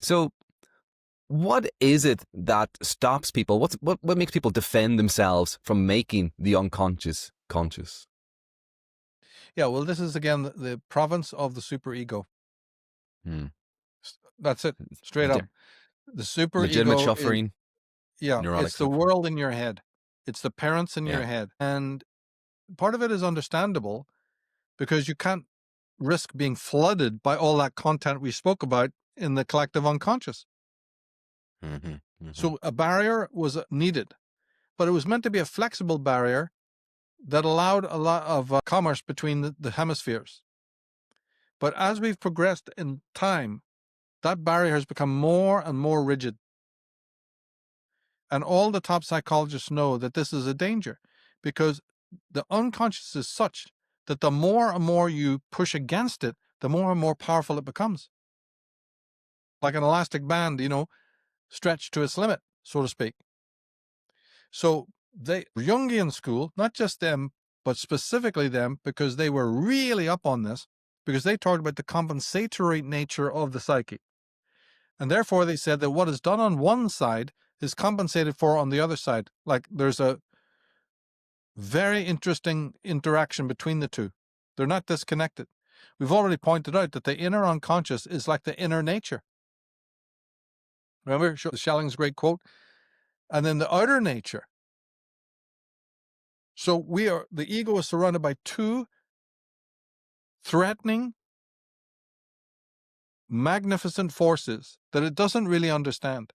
So, what is it that stops people? What makes people defend themselves from making the unconscious conscious? Yeah, well, this is again the province of the superego. Hmm. That's it, straight up. Legit- The Legitimate superego is, suffering, yeah, neurotic it's the suffering. world in your head. It's the parents in Yeah. your head. And part of it is understandable because you can't risk being flooded by all that content we spoke about in the collective unconscious. Hmm. Hmm. So a barrier was needed, but it was meant to be a flexible barrier that allowed a lot of commerce between the hemispheres. But as we've progressed in time, that barrier has become more and more rigid. And all the top psychologists know that this is a danger because the unconscious is such that the more and more you push against it, the more and more powerful it becomes. Like an elastic band, stretched to its limit, so to speak. So the Jungian school, not just them, but specifically them, because they were really up on this, because they talked about the compensatory nature of the psyche. And therefore, they said that what is done on one side is compensated for on the other side. Like there's a very interesting interaction between the two. They're not disconnected. We've already pointed out that the inner unconscious is like the inner nature. Remember Schelling's great quote? And then the outer nature. So the ego is surrounded by two threatening, magnificent forces that it doesn't really understand.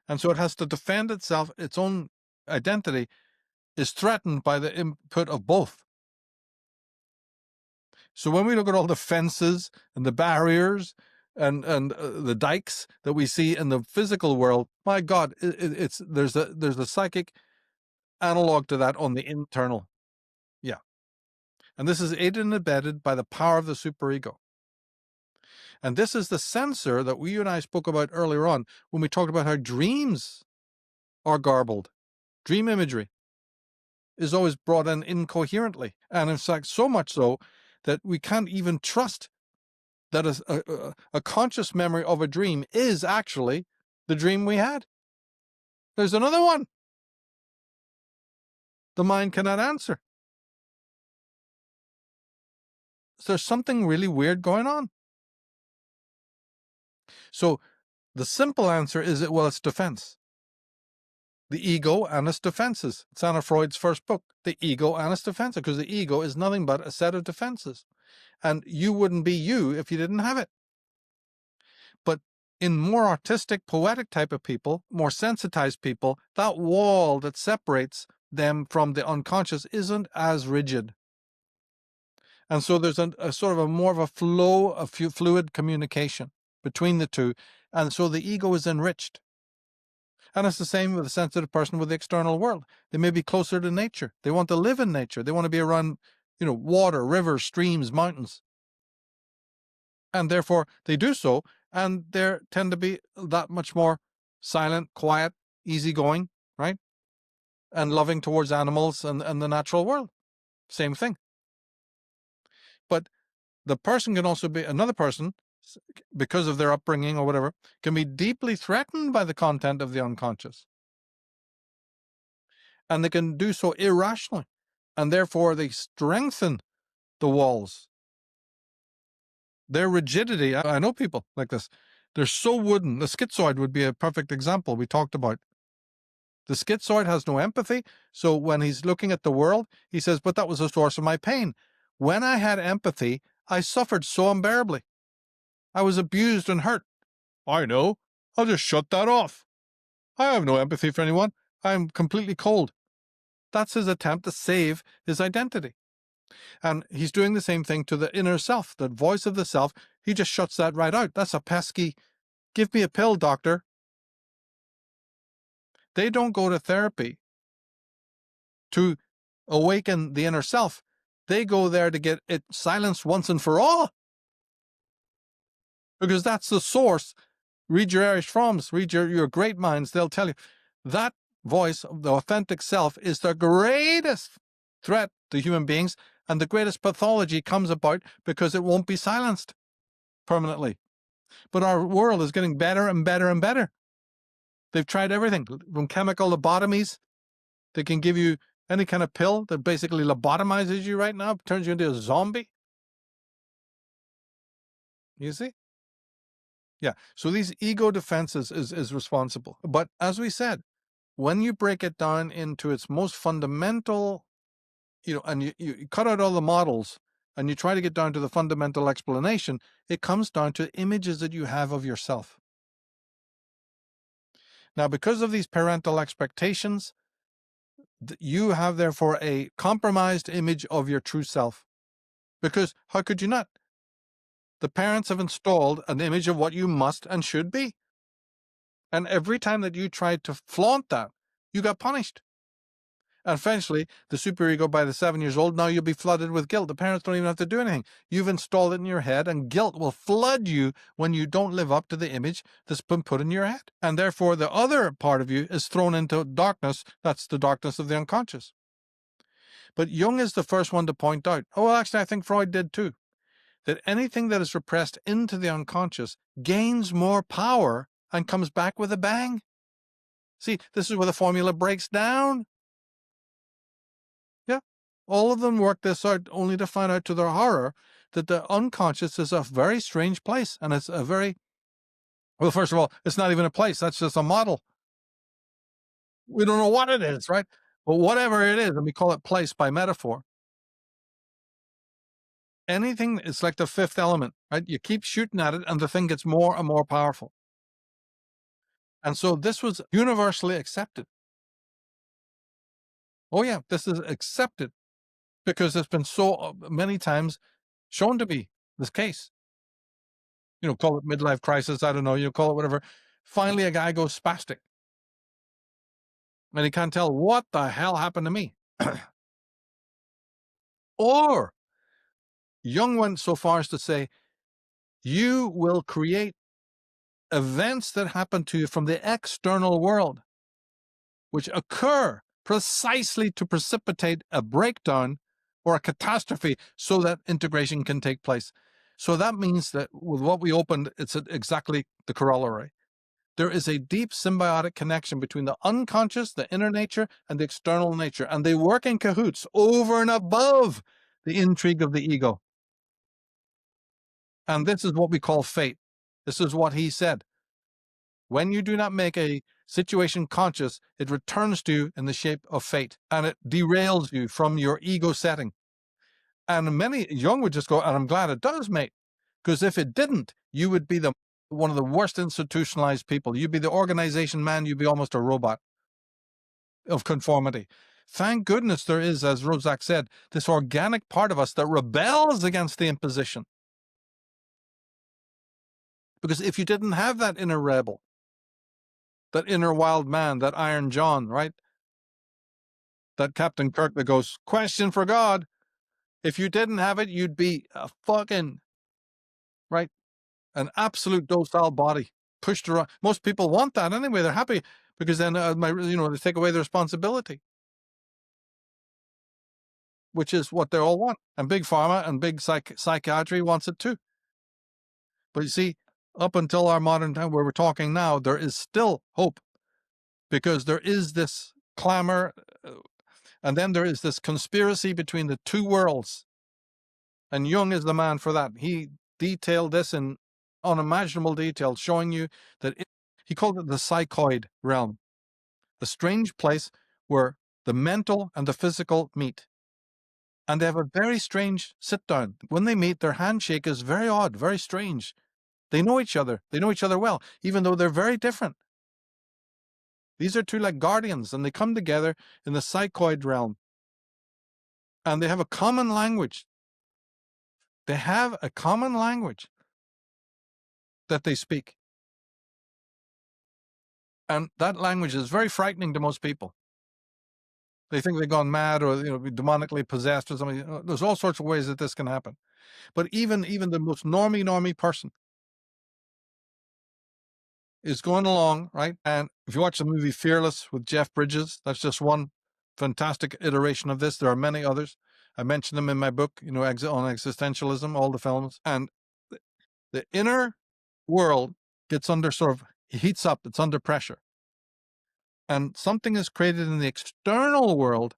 And so it has to defend itself, its own identity is threatened by the input of both. So when we look at all the fences and the barriers and the dikes that we see in the physical world, my God, there's a psychic analog to that on the internal. Yeah. And this is aided and abetted by the power of the superego. And this is the sensor that you and I spoke about earlier on when we talked about how dreams are garbled. Dream imagery is always brought in incoherently. And in fact, so much so that we can't even trust that a conscious memory of a dream is actually the dream we had. There's another one the mind cannot answer. So there's something really weird going on. So the simple answer is well, it's defense. The ego and its defenses. It's Anna Freud's first book, The Ego and its Defenses, because the ego is nothing but a set of defenses. And you wouldn't be you if you didn't have it. But in more artistic, poetic type of people, more sensitized people, that wall that separates them from the unconscious isn't as rigid. And so there's a sort of a more of a flow of fluid communication between the two. And so the ego is enriched. And it's the same with a sensitive person with the external world. They may be closer to nature. They want to live in nature. They want to be around, water, rivers, streams, mountains. And therefore they do so. And they tend to be that much more silent, quiet, easygoing, right? And loving towards animals and the natural world. Same thing. But the person can also be another person, because of their upbringing or whatever, can be deeply threatened by the content of the unconscious. And they can do so irrationally. And therefore they strengthen the walls. Their rigidity, I know people like this, they're so wooden. The schizoid would be a perfect example we talked about. The schizoid has no empathy. So when he's looking at the world, he says, but that was the source of my pain. When I had empathy, I suffered so unbearably. I was abused and hurt. I know. I'll just shut that off. I have no empathy for anyone. I'm completely cold. That's his attempt to save his identity. And he's doing the same thing to the inner self, the voice of the self. He just shuts that right out. That's a pesky, give me a pill, doctor. They don't go to therapy to awaken the inner self. They go there to get it silenced once and for all. Because that's the source. Read your Irish Froms, read your great minds. They'll tell you that voice of the authentic self is the greatest threat to human beings, and the greatest pathology comes about because it won't be silenced permanently. But our world is getting better and better and better. They've tried everything from chemical lobotomies. They can give you any kind of pill that basically lobotomizes you right now, turns you into a zombie. You see? Yeah. So these ego defenses is responsible. But as we said, when you break it down into its most fundamental, and you cut out all the models and you try to get down to the fundamental explanation, it comes down to images that you have of yourself. Now, because of these parental expectations, you have therefore a compromised image of your true self. Because how could you not? The parents have installed an image of what you must and should be. And every time that you tried to flaunt that, you got punished. And eventually, the superego by the 7 years old, now you'll be flooded with guilt. The parents don't even have to do anything. You've installed it in your head, and guilt will flood you when you don't live up to the image that's been put in your head. And therefore, the other part of you is thrown into darkness. That's the darkness of the unconscious. But Jung is the first one to point out, oh, well, actually, I think Freud did too, that anything that is repressed into the unconscious gains more power and comes back with a bang. See, this is where the formula breaks down. Yeah, all of them work this out only to find out to their horror that the unconscious is a very strange place. And it's a very, well, first of all, it's not even a place. That's just a model. We don't know what it is, right? But whatever it is, and we call it place by metaphor, anything, it's like the fifth element, right? You keep shooting at it and the thing gets more and more powerful. And so this was universally accepted. Oh yeah, this is accepted because it's been so many times shown to be this case. Call it midlife crisis. I don't know, call it whatever. Finally, a guy goes spastic and he can't tell what the hell happened to me. Or Jung went so far as to say, you will create events that happen to you from the external world, which occur precisely to precipitate a breakdown or a catastrophe so that integration can take place. So that means that with what we opened, it's exactly the corollary. There is a deep symbiotic connection between the unconscious, the inner nature, and the external nature, and they work in cahoots over and above the intrigue of the ego. And this is what we call fate. This is what he said. When you do not make a situation conscious, it returns to you in the shape of fate, and it derails you from your ego setting. And many Jung would just go, and I'm glad it does, mate, because if it didn't, you would be one of the worst institutionalized people. You'd be the organization man. You'd be almost a robot of conformity. Thank goodness there is, as Rozak said, this organic part of us that rebels against the imposition. Because if you didn't have that inner rebel, that inner wild man, that Iron John, right? That Captain Kirk that goes, question for God. If you didn't have it, you'd be a fucking, right? An absolute docile body pushed around. Most people want that anyway. They're happy because then they take away the responsibility, which is what they all want. And big pharma and big psychiatry wants it too. But you see, up until our modern time where we're talking now, there is still hope because there is this clamor, and then there is this conspiracy between the two worlds. And Jung is the man for that. He detailed this in unimaginable detail, showing you that he called it the psychoid realm, a strange place where the mental and the physical meet. And they have a very strange sit down. When they meet, their handshake is very odd, very strange. They know each other. They know each other well, even though they're very different. These are two like guardians, and they come together in the psychoid realm. And they have a common language. They have a common language that they speak. And that language is very frightening to most people. They think they've gone mad or be demonically possessed or something. There's all sorts of ways that this can happen. But even the most normie person is going along, right? And if you watch the movie Fearless with Jeff Bridges, that's just one fantastic iteration of this. There are many others. I mentioned them in my book, on existentialism, all the films. And the inner world gets under heats up, it's under pressure. And something is created in the external world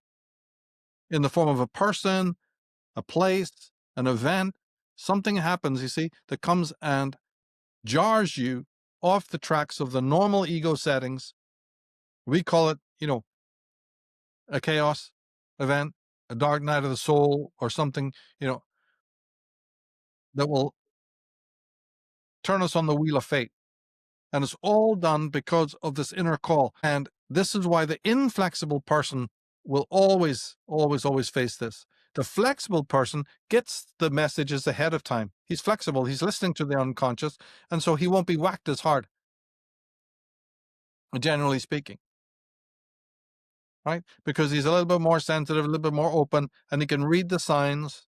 in the form of a person, a place, an event. Something happens, you see, that comes and jars you off the tracks of the normal ego settings. We call it, a chaos event, a dark night of the soul, or something, that will turn us on the wheel of fate. And it's all done because of this inner call. And this is why the inflexible person will always, always, always face this. The flexible person gets the messages ahead of time. He's flexible. He's listening to the unconscious. And so he won't be whacked as hard, generally speaking. Right? Because he's a little bit more sensitive, a little bit more open, and he can read the signs,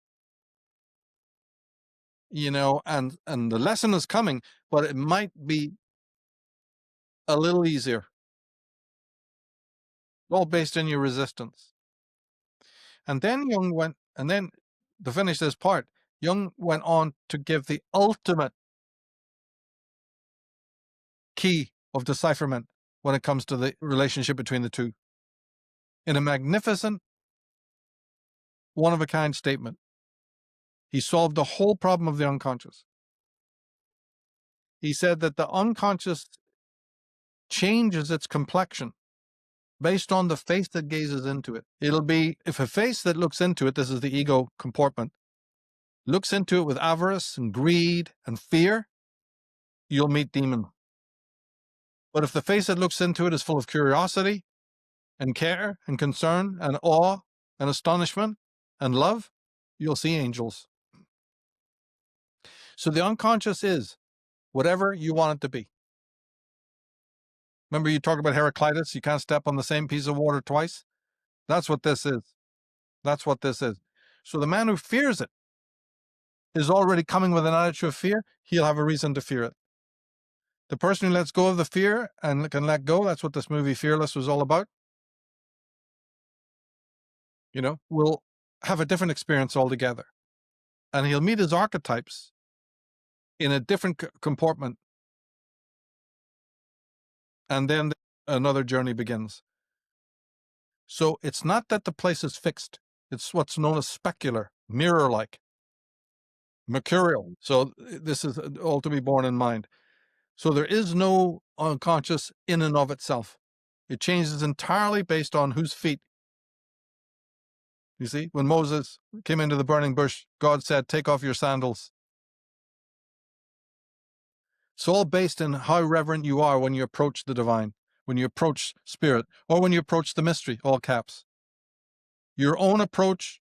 and the lesson is coming, but it might be a little easier. All based on your resistance. And then to finish this part, Jung went on to give the ultimate key of decipherment when it comes to the relationship between the two. In a magnificent, one-of-a-kind statement, he solved the whole problem of the unconscious. He said that the unconscious changes its complexion based on the face that gazes into it. It'll be, if a face that looks into it, this is the ego comportment, looks into it with avarice and greed and fear, you'll meet demon. But if the face that looks into it is full of curiosity and care and concern and awe and astonishment and love, you'll see angels. So the unconscious is whatever you want it to be. Remember you talk about Heraclitus, you can't step on the same piece of water twice? That's what this is. That's what this is. So the man who fears it is already coming with an attitude of fear. He'll have a reason to fear it. The person who lets go of the fear and can let go, that's what this movie Fearless was all about, will have a different experience altogether. And he'll meet his archetypes in a different comportment. And then another journey begins. So it's not that the place is fixed. It's what's known as specular, mirror-like, mercurial. So this is all to be borne in mind. So there is no unconscious in and of itself. It changes entirely based on whose feet. You see, when Moses came into the burning bush, God said, "Take off your sandals." It's all based in how reverent you are when you approach the divine, when you approach spirit, or when you approach the mystery, all caps. Your own approach,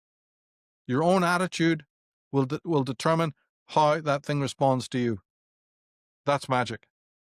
your own attitude will determine how that thing responds to you. That's magic.